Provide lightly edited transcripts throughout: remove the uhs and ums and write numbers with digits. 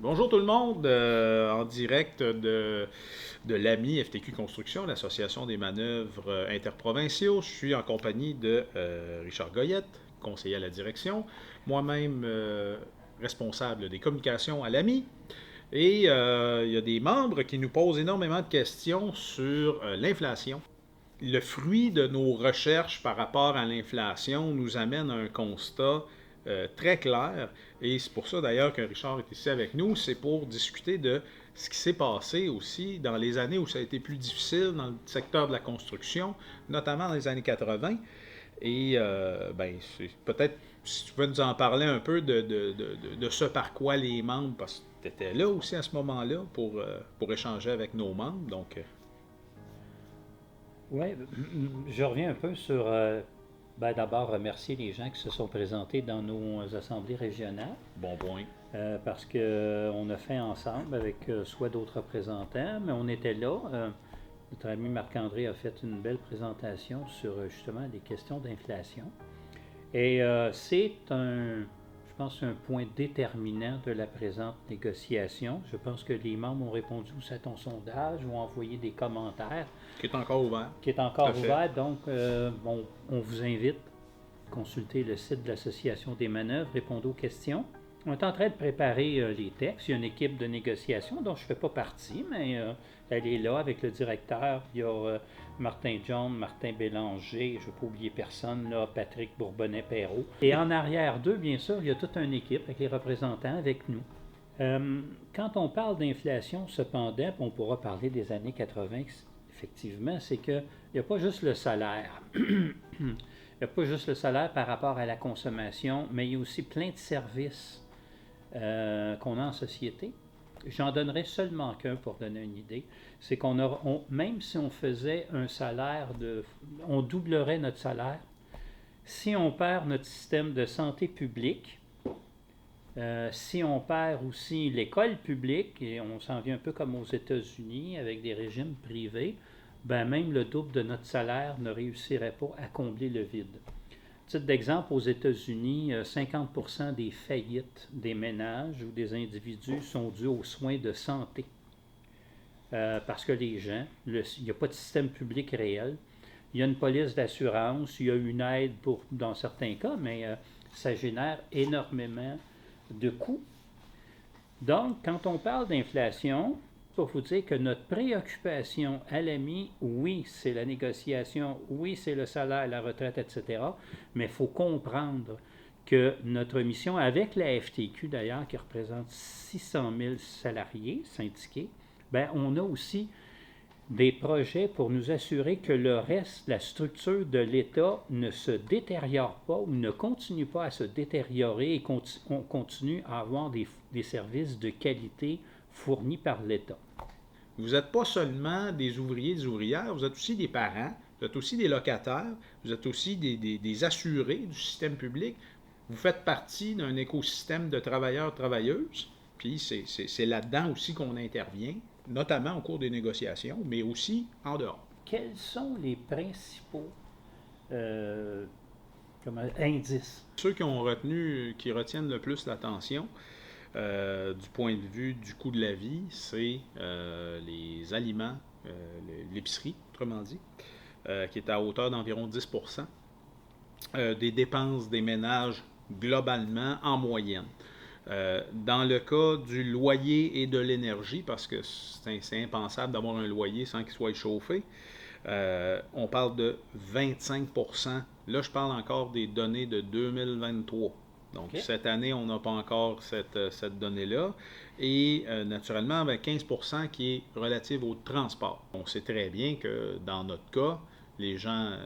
Bonjour tout le monde, en direct de l'AMI FTQ Construction, l'Association des manœuvres interprovinciaux. Je suis en compagnie de Richard Goyette, conseiller à la direction, moi-même responsable des communications à l'AMI. Et il y a des membres qui nous posent énormément de questions sur l'inflation. Le fruit de nos recherches par rapport à l'inflation nous amène à un constat très clair. Et c'est pour ça d'ailleurs que Richard est ici avec nous. C'est pour discuter de ce qui s'est passé aussi dans les années où ça a été plus difficile dans le secteur de la construction, notamment dans les années 80. Et c'est peut-être si tu peux nous en parler un peu de ce par quoi les membres, parce que tu étais là aussi à ce moment-là pour échanger avec nos membres. Donc, Oui, je reviens un peu sur, d'abord remercier les gens qui se sont présentés dans nos assemblées régionales, bon point. parce qu'on a fait ensemble avec soit d'autres représentants, mais on était là. Notre ami Marc-André a fait une belle présentation sur justement les questions d'inflation. Et je pense, un point déterminant de la présente négociation. Je pense que les membres ont répondu aussi à ton sondage, ont envoyé des commentaires Qui est encore ouvert. qui est Tout encore à fait. ouvert. Donc, on vous invite à consulter le site de l'Association des manœuvres, répondre aux questions. On est en train de préparer les textes. Il y a une équipe de négociation dont je ne fais pas partie, mais elle est là avec le directeur. Il y a Martin John, Martin Bélanger, je ne vais pas oublier personne, là, Patrick Bourbonnais-Perrault. Et en arrière d'eux, bien sûr, il y a toute une équipe avec les représentants avec nous. Quand on parle d'inflation, cependant, on pourra parler des années 80, effectivement, c'est qu'il n'y a pas juste le salaire. Il n'y a pas juste le salaire par rapport à la consommation, mais il y a aussi plein de services qu'on a en société. J'en donnerai seulement qu'un pour donner une idée. C'est même si on faisait un salaire on doublerait notre salaire, si on perd notre système de santé publique, si on perd aussi l'école publique, et on s'en vient un peu comme aux États-Unis avec des régimes privés, ben même le double de notre salaire ne réussirait pas à combler le vide. Titre d'exemple, aux États-Unis, 50% des faillites des ménages ou des individus sont dus aux soins de santé. Parce que les gens, il n'y a pas de système public réel. Il y a une police d'assurance, il y a une aide dans certains cas, mais ça génère énormément de coûts. Donc, quand on parle d'inflation, il faut dire que notre préoccupation à l'AMI, oui, c'est la négociation, oui, c'est le salaire, la retraite, etc. Mais il faut comprendre que notre mission, avec la FTQ d'ailleurs, qui représente 600 000 salariés syndiqués, ben, on a aussi des projets pour nous assurer que le reste, la structure de l'État ne se détériore pas ou ne continue pas à se détériorer et on continue à avoir des services de qualité fournis par l'État. Vous n'êtes pas seulement des ouvriers, des ouvrières, vous êtes aussi des parents, vous êtes aussi des locataires, vous êtes aussi des assurés du système public. Vous faites partie d'un écosystème de travailleurs, travailleuses, puis c'est là-dedans aussi qu'on intervient, notamment au cours des négociations, mais aussi en dehors. Quels sont les principaux euh, indices? Ceux qui retiennent le plus l'attention, du point de vue du coût de la vie, c'est les aliments, l'épicerie, autrement dit, qui est à hauteur d'environ 10% des dépenses des ménages globalement en moyenne. Dans le cas du loyer et de l'énergie, parce que c'est impensable d'avoir un loyer sans qu'il soit chauffé, on parle de 25%. Là, je parle encore des données de 2023. Donc, okay. Cette année, on n'a pas encore cette donnée-là. Et naturellement, 15% qui est relative au transport. On sait très bien que dans notre cas, les gens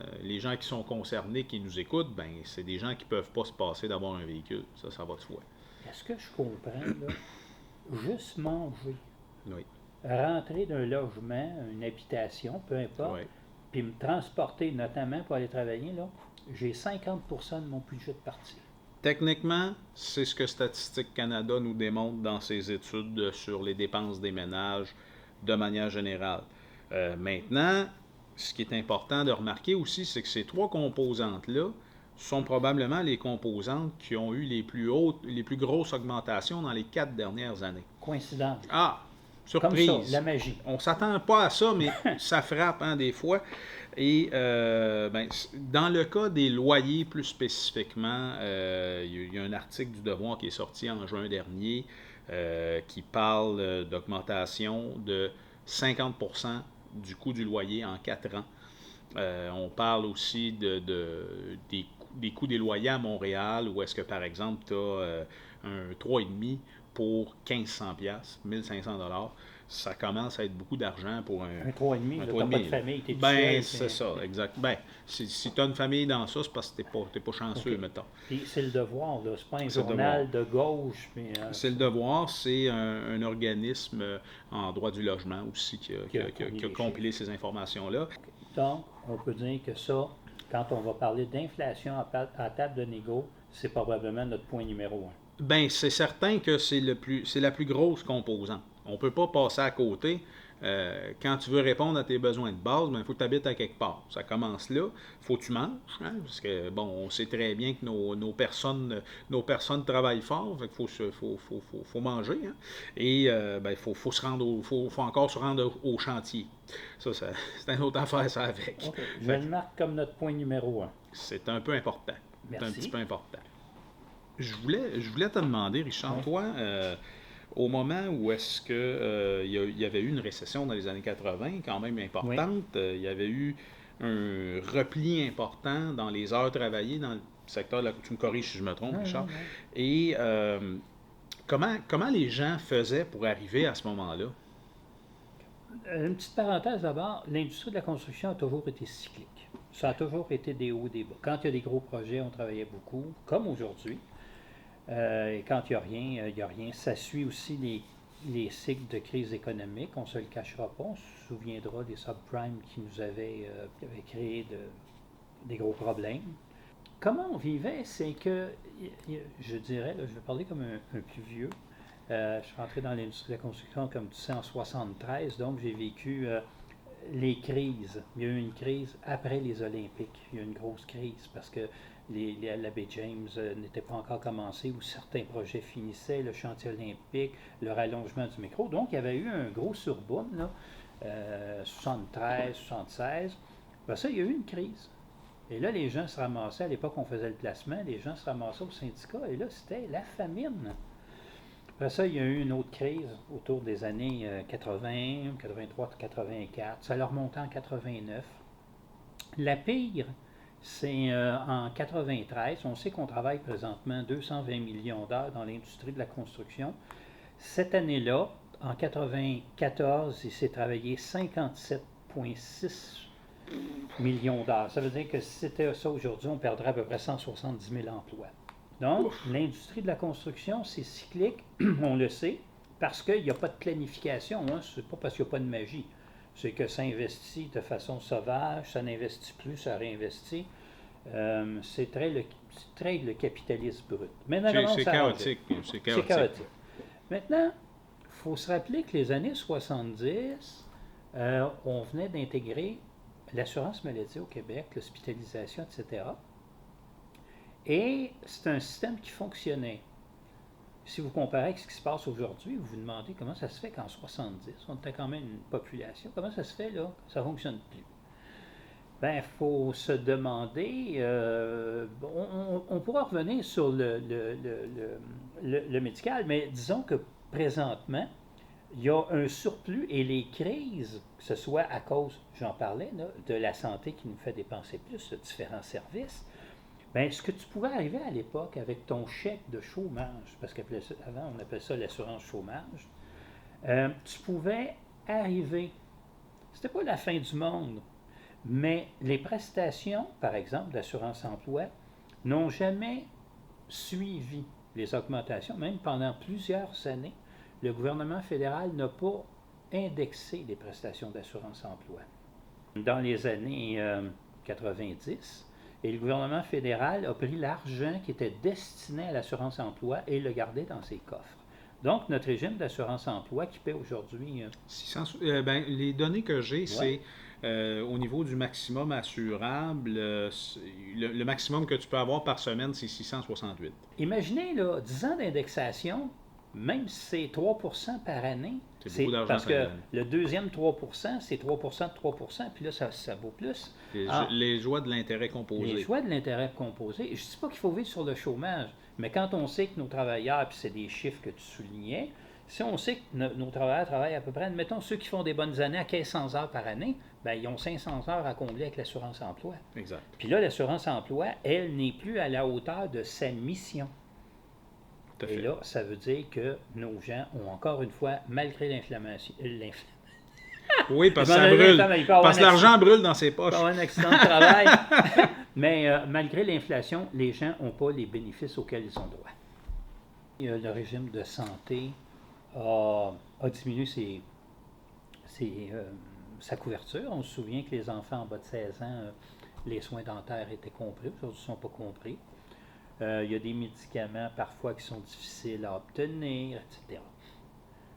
qui sont concernés, qui nous écoutent, ben, c'est des gens qui ne peuvent pas se passer d'avoir un véhicule. Ça va de soi. Est-ce que je comprends, là? Juste manger. Oui. Rentrer d'un logement, une habitation, peu importe, oui. Puis me transporter, notamment pour aller travailler, là, j'ai 50% de mon budget de partie. Techniquement, c'est ce que Statistique Canada nous démontre dans ses études sur les dépenses des ménages de manière générale. Maintenant, ce qui est important de remarquer aussi, c'est que ces trois composantes-là sont probablement les composantes qui ont eu les plus grosses augmentations dans les 4 dernières années. Coïncidence. Ah, Comme surprise. ça, la magie. On ne s'attend pas à ça, mais ça frappe des fois. Et dans le cas des loyers plus spécifiquement, il y a un article du Devoir qui est sorti en juin dernier qui parle d'augmentation de 50% du coût du loyer en 4 ans. On parle aussi des coûts des loyers à Montréal, où est-ce que, par exemple, tu as un 3,5 pour 1500$, 1500$. Ça commence à être beaucoup d'argent pour Un 3,5, là, t'as pas de famille, t'es tout Ben, seul. c'est ça, exact. Ben, si tu as une famille dans ça, c'est parce que t'es pas chanceux, OK. mettons. Puis c'est le Devoir, là. C'est pas un C'est le journal de gauche, mais C'est le Devoir, c'est un organisme en droit du logement aussi qui a compilé ces informations-là. donc, on peut dire que ça, quand on va parler d'inflation à table de négo, c'est probablement notre point numéro 1. Ben, c'est certain que c'est la plus grosse composante. On ne peut pas passer à côté. Quand tu veux répondre à tes besoins de base, il faut que tu habites à quelque part. Ça commence là. Il faut que tu manges, hein, parce que bon, on sait très bien que nos personnes travaillent fort, fait qu'il faut manger, hein, et il faut se rendre faut encore se rendre au chantier. Ça, c'est une autre affaire, ça avec. OK. Je le marque comme notre point numéro 1. C'est un peu important. C'est un Merci. petit peu important. Je voulais te demander, Richard, Ouais. toi, au moment où est-ce que il y avait eu une récession dans les années 80, quand même importante, il y avait eu un repli important dans les heures travaillées dans le secteur de la... Tu me corriges si je me trompe, Richard. Et comment les gens faisaient pour arriver à ce moment-là? Une petite parenthèse d'abord, l'industrie de la construction a toujours été cyclique. Ça a toujours été des hauts, des bas. Quand il y a des gros projets, on travaillait beaucoup, comme aujourd'hui. Et quand il n'y a rien. Ça suit aussi les cycles de crise économique, on ne se le cachera pas. On se souviendra des subprimes qui nous avaient créé des gros problèmes. Comment on vivait, c'est que, je dirais, là, je vais parler comme un plus vieux. Je suis rentré dans l'industrie de la construction, comme tu sais, en 73, donc j'ai vécu les crises. Il y a eu une crise après les Olympiques. Il y a eu une grosse crise parce que l'abbé James n'était pas encore commencé ou certains projets finissaient, le chantier olympique, le rallongement du métro. Donc, il y avait eu un gros surboom, là, 73, 76. Ben ça, il y a eu une crise. Et là, les gens se ramassaient, à l'époque, on faisait le placement, les gens se ramassaient au syndicat, et là, c'était la famine. Après ça, il y a eu une autre crise autour des années 80, 83, 84. Ça leur montait en 89. La pire, c'est en 93. On sait qu'on travaille présentement 220 millions d'heures dans l'industrie de la construction. Cette année-là, en 94, il s'est travaillé 57,6 millions d'heures. Ça veut dire que si c'était ça aujourd'hui, on perdrait à peu près 170 000 emplois. Donc, l'industrie de la construction, c'est cyclique, on le sait, parce qu'il n'y a pas de planification. Hein. Ce n'est pas parce qu'il n'y a pas de magie. C'est que ça investit de façon sauvage, ça n'investit plus, ça réinvestit. C'est très le capitalisme brut. Maintenant, C'est chaotique. C'est chaotique. Maintenant, il faut se rappeler que les années 70, on venait d'intégrer l'assurance maladie au Québec, l'hospitalisation, etc. Et c'est un système qui fonctionnait. Si vous comparez avec ce qui se passe aujourd'hui, vous vous demandez comment ça se fait qu'en 70, on était quand même une population, comment ça se fait là que ça ne fonctionne plus? Bien, il faut se demander, on pourra revenir sur le médical, mais disons que présentement, il y a un surplus et les crises, que ce soit à cause, j'en parlais, là, de la santé qui nous fait dépenser plus de différents services. Bien, ce que tu pouvais arriver à l'époque avec ton chèque de chômage, parce qu'avant on appelait ça l'assurance chômage, tu pouvais arriver, c'était pas la fin du monde, mais les prestations, par exemple, d'assurance emploi, n'ont jamais suivi les augmentations, même pendant plusieurs années. Le gouvernement fédéral n'a pas indexé les prestations d'assurance emploi. Dans les années 90, et le gouvernement fédéral a pris l'argent qui était destiné à l'assurance emploi et le gardé dans ses coffres. Donc, notre régime d'assurance emploi qui paie aujourd'hui... les données que j'ai, c'est au niveau du maximum assurable, le maximum que tu peux avoir par semaine, c'est 668. Imaginez, là, 10 ans d'indexation, même si c'est 3 % par année, C'est beaucoup d'argent parce par que année. le deuxième 3 %, c'est 3 % de 3 %, puis là, ça vaut plus. Les joies de l'intérêt composé. Les joies de l'intérêt composé. Je ne dis pas qu'il faut vivre sur le chômage, mais quand on sait que nos travailleurs, puis c'est des chiffres que tu soulignais, si on sait que nos travailleurs travaillent à peu près, admettons, ceux qui font des bonnes années à 1500 heures par année, ben, ils ont 500 heures à combler avec l'assurance emploi. Exact. Puis là, l'assurance emploi, elle n'est plus à la hauteur de sa mission. Tout à fait. Et là, ça veut dire que nos gens ont encore une fois, malgré l'inflammation, Oui, parce que Je m'en ça allais, brûle. mais il peut avoir Parce que un l'argent brûle dans ses poches. pas un accident de travail. Mais malgré l'inflation, les gens n'ont pas les bénéfices auxquels ils ont droit. Le régime de santé a diminué sa couverture. On se souvient que les enfants en bas de 16 ans, les soins dentaires étaient compris. Aujourd'hui, ils ne sont pas compris. Il y a des médicaments parfois qui sont difficiles à obtenir, etc.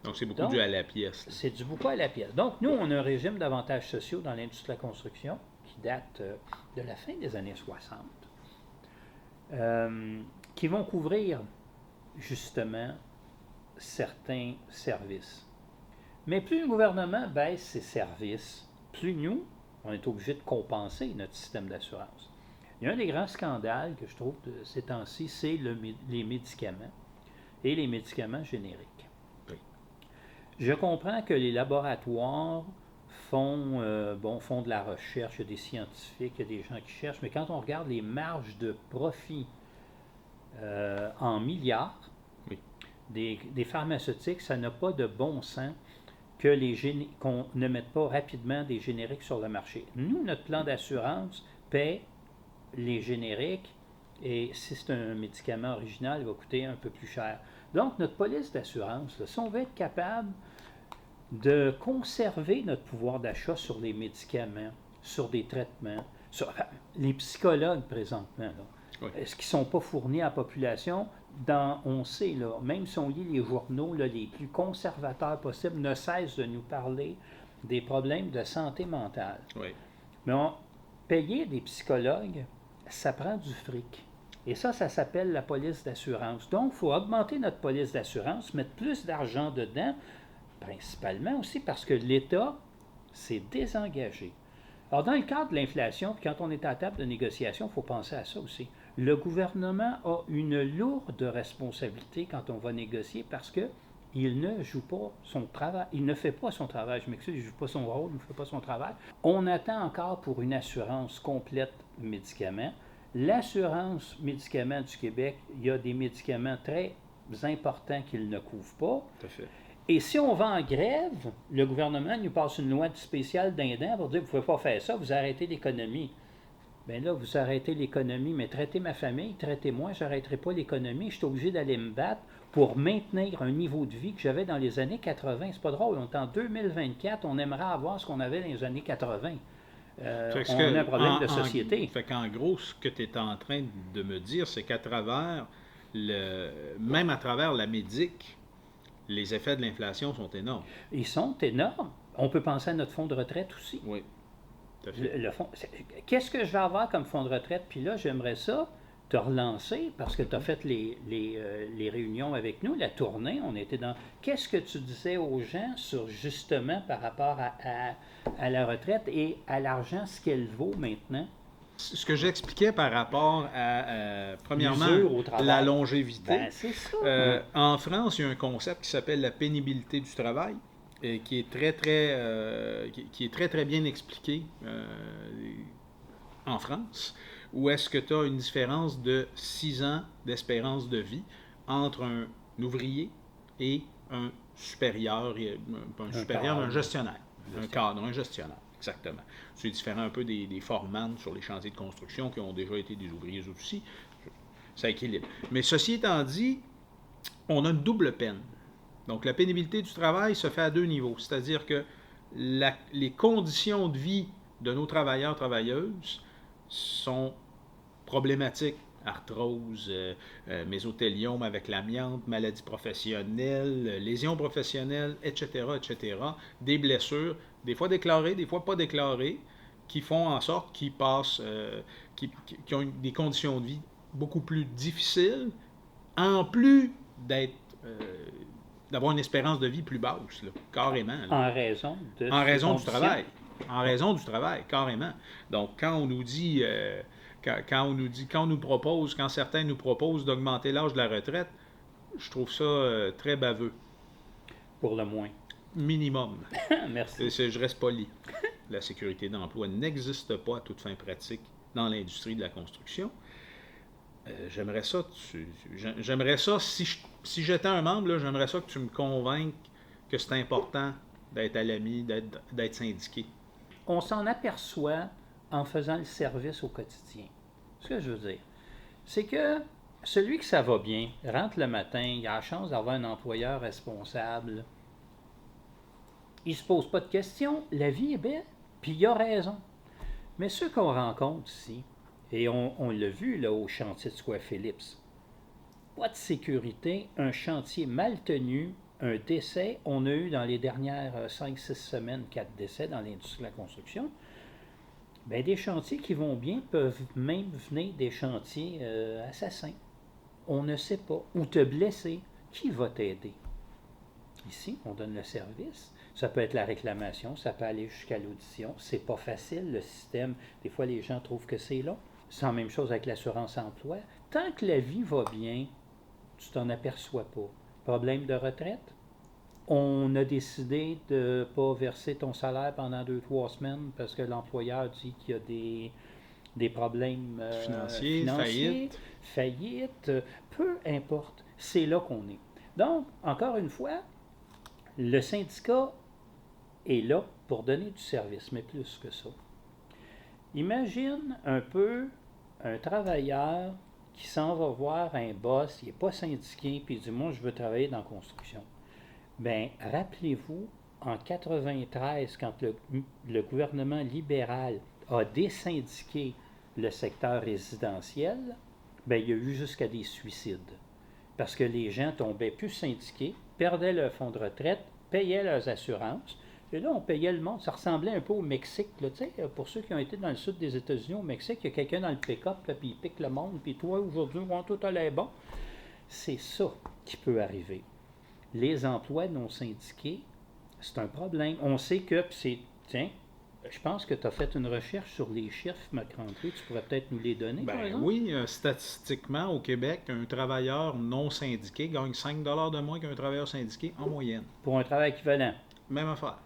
Donc, c'est beaucoup dû à la pièce. Là. C'est du beaucoup à la pièce. Donc, nous, on a un régime d'avantages sociaux dans l'industrie de la construction qui date de la fin des années 60, qui vont couvrir justement certains services. Mais plus le gouvernement baisse ses services, plus nous, on est obligé de compenser notre système d'assurance. Il y a un des grands scandales que je trouve de ces temps-ci, c'est les médicaments et les médicaments génériques. Oui. Je comprends que les laboratoires font de la recherche, il y a des scientifiques, il y a des gens qui cherchent, mais quand on regarde les marges de profit en milliards Oui. des pharmaceutiques, ça n'a pas de bon sens qu'on ne mette pas rapidement des génériques sur le marché. Nous, notre plan d'assurance paie les génériques et si c'est un médicament original, il va coûter un peu plus cher. Donc, notre police d'assurance, si on veut être capable de conserver notre pouvoir d'achat sur les médicaments, sur des traitements, sur les psychologues présentement, là, Oui. est-ce qu'ils ne sont pas fournis à la population? On sait, là, même si on lit les journaux là, les plus conservateurs possibles, ne cessent de nous parler des problèmes de santé mentale. Oui. Mais payer des psychologues, ça prend du fric. Et ça s'appelle la police d'assurance. Donc, il faut augmenter notre police d'assurance, mettre plus d'argent dedans, principalement aussi parce que l'État s'est désengagé. Alors, dans le cadre de l'inflation, puis quand on est à la table de négociation, il faut penser à ça aussi. Le gouvernement a une lourde responsabilité quand on va négocier parce qu'il ne joue pas son travail. Il ne fait pas son travail. Je m'excuse, il ne joue pas son rôle, il ne fait pas son travail. On attend encore pour une assurance complète médicaments. L'assurance médicaments du Québec, il y a des médicaments très importants qu'il ne couvre pas. Tout à fait. Et si on va en grève, le gouvernement nous passe une loi spéciale d'un an pour dire vous ne pouvez pas faire ça, vous arrêtez l'économie. Bien là, vous arrêtez l'économie, mais traitez ma famille, traitez-moi, je n'arrêterai pas l'économie. Je suis obligé d'aller me battre pour maintenir un niveau de vie que j'avais dans les années 80. C'est pas drôle, on est en 2024, on aimerait avoir ce qu'on avait dans les années 80. On a un problème de société. Fait qu'en gros, ce que tu es en train de me dire, c'est qu'à travers, même à travers la médic, les effets de l'inflation sont énormes. Ils sont énormes. On peut penser à notre fonds de retraite aussi. Oui. Tout à fait. Qu'est-ce que je vais avoir comme fonds de retraite? Puis là, j'aimerais ça te relancer parce que tu as fait les réunions avec nous, la tournée. On était dans. Qu'est-ce que tu disais aux gens sur justement par rapport à la retraite et à l'argent, ce qu'elle vaut maintenant? Ce que j'expliquais par rapport à premièrement, L'usure au travail. la longévité. Ben, c'est ça. En France, il y a un concept qui s'appelle la pénibilité du travail, qui est très bien expliqué en France, où est-ce que tu as une différence de 6 ans d'espérance de vie entre un ouvrier et un supérieur, un gestionnaire, un cadre, un gestionnaire. Exactement. C'est différent un peu des foreman sur les chantiers de construction qui ont déjà été des ouvriers aussi. Ça équilibre. Mais ceci étant dit, on a une double peine. Donc, la pénibilité du travail se fait à deux niveaux. C'est-à-dire que les conditions de vie de nos travailleurs, travailleuses sont problématiques. Arthrose, mésothéliome avec l'amiante, maladies professionnelles, lésions professionnelles, etc., etc., des blessures, des fois déclarées, des fois pas déclarées, qui font en sorte qu'ils passent, qui ont des conditions de vie beaucoup plus difficiles, en plus d'être d'avoir une espérance de vie plus basse, là, carrément. Là. En raison de En ces raison du conditions. travail. En raison du travail, carrément. Donc, quand on nous dit, quand certains nous proposent d'augmenter l'âge de la retraite, je trouve ça très baveux. Pour le moins. Minimum. Merci. Je reste poli. La sécurité d'emploi n'existe pas à toute fin pratique dans l'industrie de la construction. J'aimerais ça, si j'étais un membre, là, j'aimerais ça que tu me convainques que c'est important d'être à l'AMI, d'être syndiqué. On s'en aperçoit en faisant le service au quotidien. Ce que je veux dire, c'est que celui que ça va bien, rentre le matin, il a la chance d'avoir un employeur responsable, il ne se pose pas de questions, la vie est belle, puis il a raison. Mais ceux qu'on rencontre ici, et on l'a vu là, au chantier de Square Phillips, pas de sécurité, un chantier mal tenu, un décès. On a eu dans les dernières 5-6 semaines 4 décès dans l'industrie de la construction. Bien, des chantiers qui vont bien peuvent même venir des chantiers assassins. On ne sait pas. Ou te blesser. Qui va t'aider? Ici, on donne le service. Ça peut être la réclamation, ça peut aller jusqu'à l'audition. C'est pas facile, le système. Des fois, les gens trouvent que c'est long. C'est la même chose avec l'assurance emploi. Tant que la vie va bien, tu t'en aperçois pas. Problème de retraite? On a décidé de ne pas verser ton salaire pendant 2-3 semaines parce que l'employeur dit qu'il y a des problèmes financiers, faillite, peu importe. C'est là qu'on est. Donc, encore une fois, le syndicat est là pour donner du service, mais plus que ça. Imagine un peu un travailleur qui s'en va voir un boss, il n'est pas syndiqué, puis il dit « Moi, je veux travailler dans la construction. » Bien, rappelez-vous, en 1993, quand le gouvernement libéral a désyndiqué le secteur résidentiel, bien, il y a eu jusqu'à des suicides. Parce que les gens tombaient plus syndiqués, perdaient leur fonds de retraite, payaient leurs assurances. Et là, on payait le monde. Ça ressemblait un peu au Mexique. Là, pour ceux qui ont été dans le sud des États-Unis, au Mexique, il y a quelqu'un dans le pick-up, là, puis il pique le monde, puis toi, aujourd'hui, tout allait bon. C'est ça qui peut arriver. Les emplois non syndiqués, c'est un problème. On sait que, tiens, je pense que tu as fait une recherche sur les chiffres, Marc-André. Tu pourrais peut-être nous les donner, par exemple? Oui, statistiquement, au Québec, un travailleur non syndiqué gagne 5 $ de moins qu'un travailleur syndiqué en moyenne. Pour un travail équivalent. Même affaire.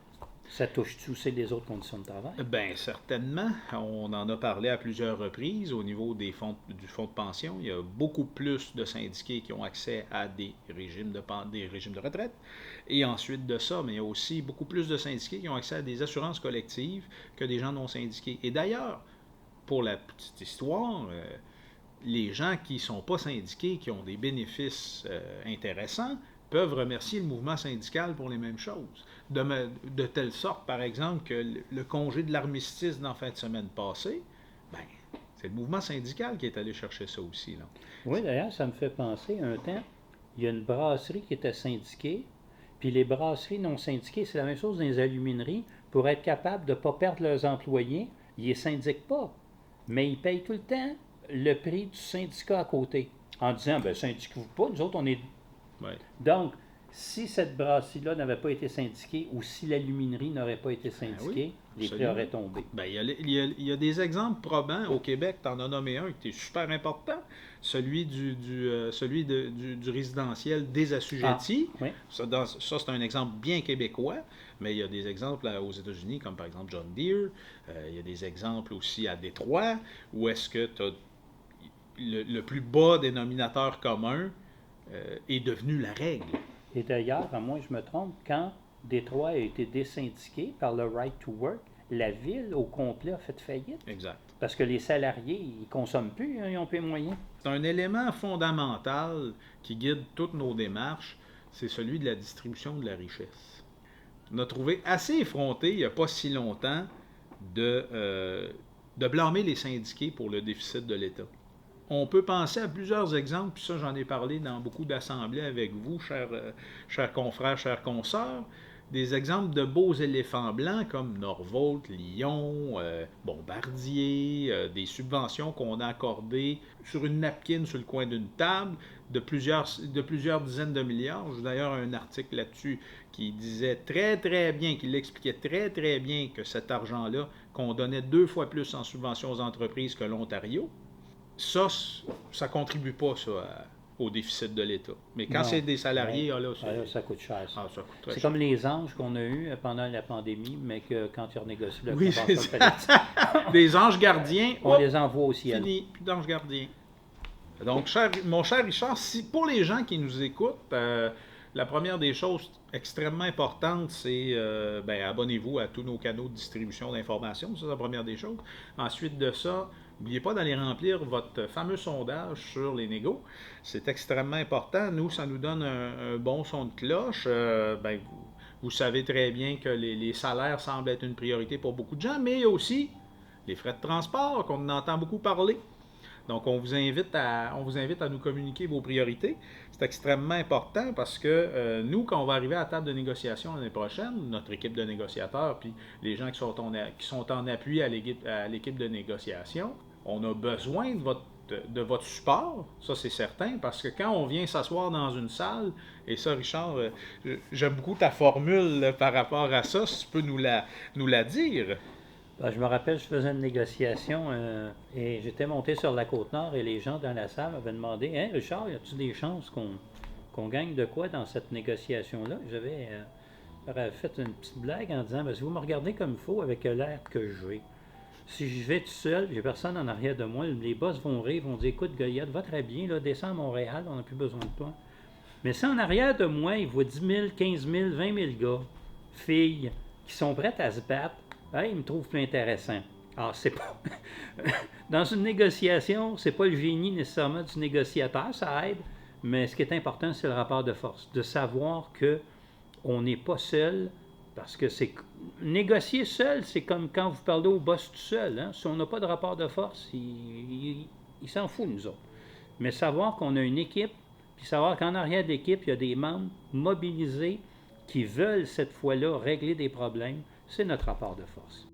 Ça touche-tu aussi les autres conditions de travail? Bien, certainement. On en a parlé à plusieurs reprises au niveau du fonds de pension. Il y a beaucoup plus de syndiqués qui ont accès à des régimes de retraite. Et ensuite de ça, mais il y a aussi beaucoup plus de syndiqués qui ont accès à des assurances collectives que des gens non syndiqués. Et d'ailleurs, pour la petite histoire, les gens qui ne sont pas syndiqués, qui ont des bénéfices intéressants, peuvent remercier le mouvement syndical pour les mêmes choses. De telle sorte, par exemple, que le congé de l'armistice dans la fin de semaine passée, ben, c'est le mouvement syndical qui est allé chercher ça aussi. Là. Oui, d'ailleurs, ça me fait penser, un temps, il y a une brasserie qui était syndiquée, puis les brasseries non syndiquées, c'est la même chose dans les alumineries, pour être capable de ne pas perdre leurs employés, ils ne les syndiquent pas, mais ils payent tout le temps le prix du syndicat à côté, en disant, ben syndiquez-vous pas, nous autres, on est... Ouais. Donc, si cette brasserie-là n'avait pas été syndiquée ou si l'aluminerie n'aurait pas été syndiquée, les prix auraient tombé. Ben, il y a des exemples probants au Québec, tu en as nommé un qui est super important, celui du résidentiel désassujetti. Oui. Ça, c'est un exemple bien québécois, mais il y a des exemples aux États-Unis, comme par exemple John Deere. Il y a des exemples aussi à Détroit, où est-ce que tu as le plus bas dénominateur commun est devenu la règle. Et d'ailleurs, à moins que je me trompe, quand Détroit a été désyndiqué par le Right to Work, la ville au complet a fait faillite. Exact. Parce que les salariés, ils ne consomment plus, ils n'ont plus les moyens. C'est un élément fondamental qui guide toutes nos démarches, c'est celui de la distribution de la richesse. On a trouvé assez effronté, il n'y a pas si longtemps, de blâmer les syndiqués pour le déficit de l'État. On peut penser à plusieurs exemples, puis ça, j'en ai parlé dans beaucoup d'assemblées avec vous, chers confrères, chères consoeurs, des exemples de beaux éléphants blancs comme Norvolt, Lyon, Bombardier, des subventions qu'on a accordées sur une napkin sur le coin d'une table de plusieurs dizaines de milliards. J'ai d'ailleurs un article là-dessus qui disait très très bien, qui l'expliquait très très bien que cet argent-là, qu'on donnait 2 fois plus en subventions aux entreprises que l'Ontario, ça contribue pas au déficit de l'État. Mais quand c'est des salariés, là, ça coûte cher. Ça, ça coûte très c'est cher. Comme les anges qu'on a eus pendant la pandémie, mais que quand ils renégocient le Oui, c'est ça. Des anges gardiens. On les envoie au ciel. Fini, plus d'anges gardiens. Donc, mon cher Richard, pour les gens qui nous écoutent, la première des choses extrêmement importantes, c'est abonnez-vous à tous nos canaux de distribution d'informations. Ça, c'est la première des choses. Ensuite de ça, n'oubliez pas d'aller remplir votre fameux sondage sur les négos. C'est extrêmement important. Nous, ça nous donne un bon son de cloche. Vous savez très bien que les salaires semblent être une priorité pour beaucoup de gens, mais il y a aussi les frais de transport qu'on entend beaucoup parler. Donc, on vous invite à nous communiquer vos priorités. C'est extrêmement important parce que nous, quand on va arriver à la table de négociation l'année prochaine, notre équipe de négociateurs, puis les gens qui sont en appui à l'équipe de négociation, on a besoin de votre support, ça c'est certain, parce que quand on vient s'asseoir dans une salle, et ça, Richard, j'aime beaucoup ta formule par rapport à ça, si tu peux nous la dire. Je me rappelle, je faisais une négociation et j'étais monté sur la Côte-Nord et les gens dans la salle m'avaient demandé « Hein, Richard, y a-t-il des chances qu'on gagne de quoi dans cette négociation-là? » J'avais fait une petite blague en disant « Si vous me regardez comme il faut avec l'air que j'ai, si je vais tout seul, j'ai personne en arrière de moi, les boss vont rire, vont dire « Écoute, Goyette, va très bien, là, descends à Montréal, on n'a plus besoin de toi. » Mais si en arrière de moi, ils voient 10 000, 15 000, 20 000 gars, filles, qui sont prêtes à se battre, il me trouve plus intéressant. Alors, c'est pas. Dans une négociation, c'est pas le génie nécessairement du négociateur, ça aide, mais ce qui est important, c'est le rapport de force. De savoir qu'on n'est pas seul, parce que négocier seul, c'est comme quand vous parlez au boss tout seul. Hein? Si on n'a pas de rapport de force, il s'en fout, nous autres. Mais savoir qu'on a une équipe, puis savoir qu'en arrière d'équipe, il y a des membres mobilisés qui veulent cette fois-là régler des problèmes, c'est notre rapport de force.